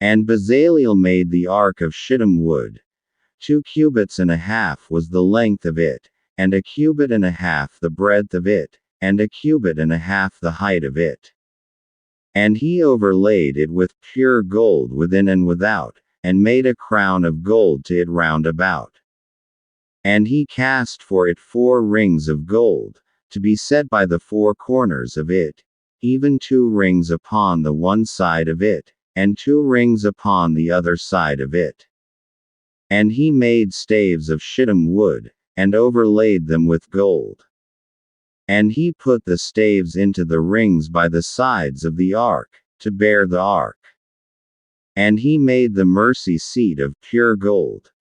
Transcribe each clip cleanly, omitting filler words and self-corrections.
And Bezaleel made the ark of shittim wood. 2 cubits and a half was the length of it, and a cubit and a half the breadth of it, and a cubit and a half the height of it. And he overlaid it with pure gold within and without, and made a crown of gold to it round about. And he cast for it 4 rings of gold, to be set by the 4 corners of it, even 2 rings upon the one side of it, and 2 rings upon the other side of it. And he made staves of shittim wood, and overlaid them with gold. And he put the staves into the rings by the sides of the ark, to bear the ark. And he made the mercy seat of pure gold.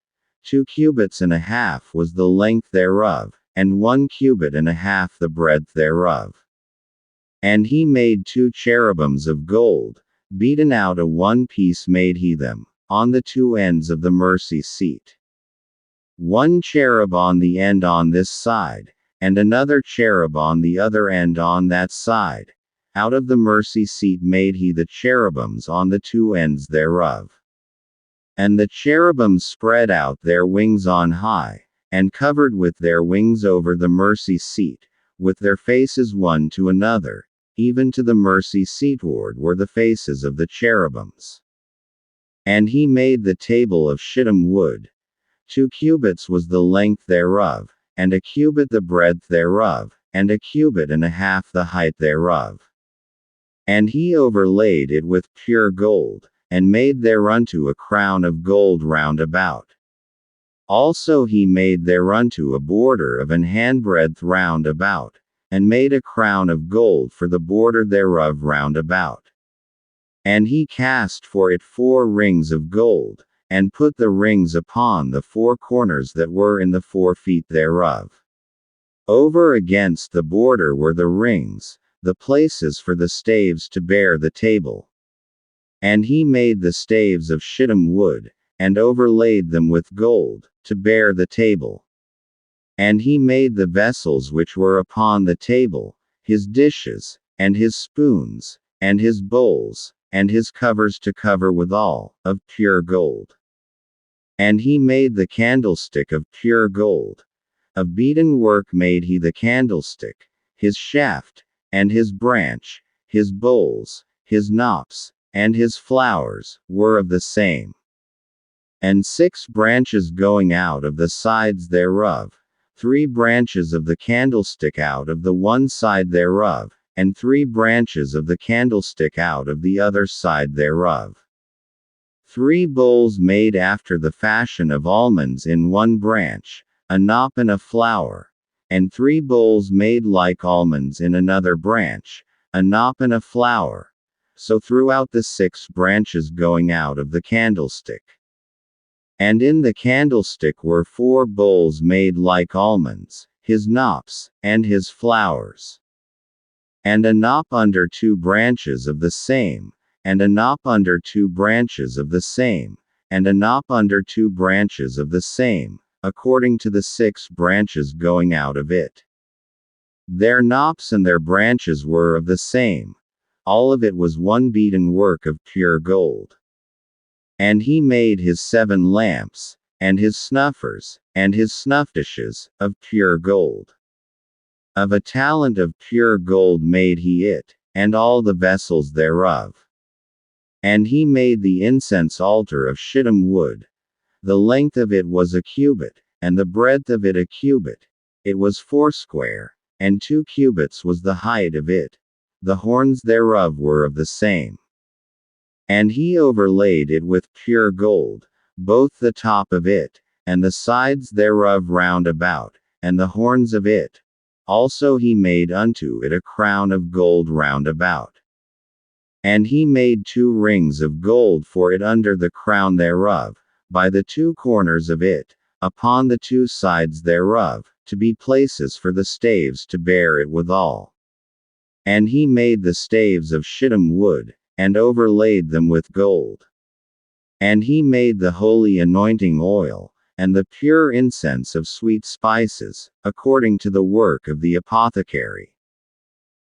2 cubits and a half was the length thereof, and 1 cubit and a half the breadth thereof. And he made 2 cherubims of gold, beaten out a one piece made he them, on the 2 ends of the mercy seat. 1 cherub on the end on this side, and another cherub on the other end on that side. Out of the mercy seat made he the cherubims on the 2 ends thereof. And the cherubims spread out their wings on high, and covered with their wings over the mercy seat, with their faces one to another, even to the mercy seatward were the faces of the cherubims. And he made the table of shittim wood. 2 cubits was the length thereof, and a cubit the breadth thereof, and a cubit and a half the height thereof. And he overlaid it with pure gold, and made thereunto a crown of gold round about. Also he made thereunto a border of an handbreadth round about, and made a crown of gold for the border thereof round about. And he cast for it 4 rings of gold, and put the rings upon the 4 corners that were in the 4 feet thereof. Over against the border were the rings, the places for the staves to bear the table. And he made the staves of shittim wood, and overlaid them with gold, to bear the table. And he made the vessels which were upon the table, his dishes, and his spoons, and his bowls, and his covers to cover withal, of pure gold. And he made the candlestick of pure gold. Of beaten work made he the candlestick, his shaft, and his branch, his bowls, his knops, and his flowers, were of the same. And 6 branches going out of the sides thereof, 3 branches of the candlestick out of the one side thereof, and 3 branches of the candlestick out of the other side thereof. 3 bowls made after the fashion of almonds in one branch, a knop and a flower, and 3 bowls made like almonds in another branch, a knop and a flower. So throughout the 6 branches going out of the candlestick. And in the candlestick were 4 bowls made like almonds, his knops, and his flowers. And a knop under 2 branches of the same, and a knop under 2 branches of the same, and a knop under 2 branches of the same, according to the 6 branches going out of it. Their knops and their branches were of the same. All of it was one beaten work of pure gold. And he made his 7 lamps, and his snuffers, and his snuff dishes, of pure gold. Of a talent of pure gold made he it, and all the vessels thereof. And he made the incense altar of shittim wood. The length of it was a cubit, and the breadth of it a cubit. It was foursquare, and 2 cubits was the height of it. The horns thereof were of the same. And he overlaid it with pure gold, both the top of it, and the sides thereof round about, and the horns of it. Also he made unto it a crown of gold round about. And he made 2 rings of gold for it under the crown thereof, by the 2 corners of it, upon the 2 sides thereof, to be places for the staves to bear it withal. And he made the staves of shittim wood, and overlaid them with gold. And he made the holy anointing oil, and the pure incense of sweet spices, according to the work of the apothecary.